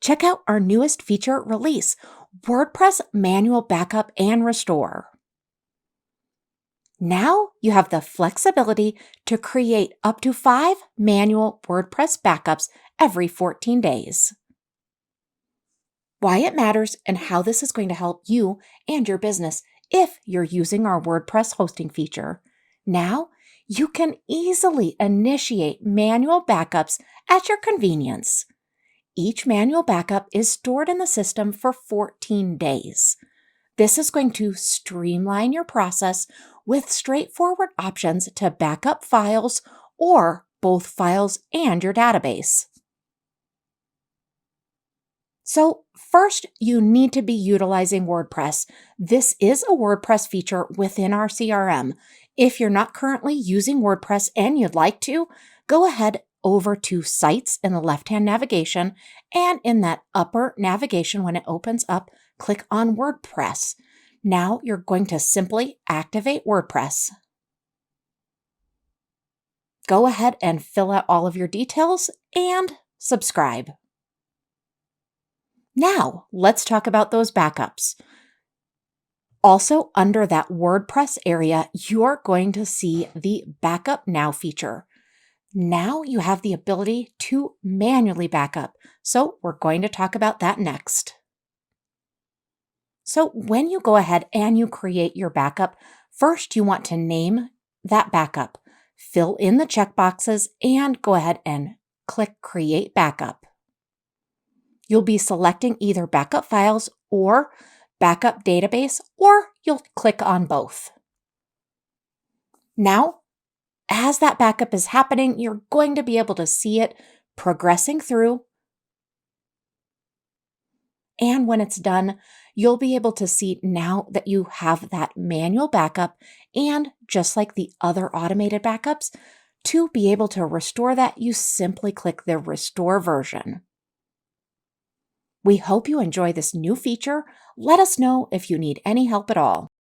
Check out our newest feature release, WordPress Manual Backup and Restore. Now you have the flexibility to create up to 5 manual WordPress backups every 14 days. Why it matters and how this is going to help you and your business if you're using our WordPress hosting feature. Now you can easily initiate manual backups at your convenience. Each manual backup is stored in the system for 14 days. This is going to streamline your process with straightforward options to back up files or both files and your database. So first, you need to be utilizing WordPress. This is a WordPress feature within our CRM. If you're not currently using WordPress and you'd like to, go ahead over to Sites in the left-hand navigation, and in that upper navigation when it opens up, click on WordPress. Now you're going to simply activate WordPress. Go ahead and fill out all of your details and subscribe. Now, let's talk about those backups. Also, under that WordPress area, you're going to see the Backup Now feature. Now you have the ability to manually backup, so we're going to talk about that next. So when you go ahead and you create your backup, first you want to name that backup, fill in the checkboxes, and go ahead and click Create Backup. You'll be selecting either backup files or backup database, or you'll click on both. Now, as that backup is happening, you're going to be able to see it progressing through. And when it's done, you'll be able to see now that you have that manual backup, and just like the other automated backups, to be able to restore that, you simply click the Restore version. We hope you enjoy this new feature. Let us know if you need any help at all.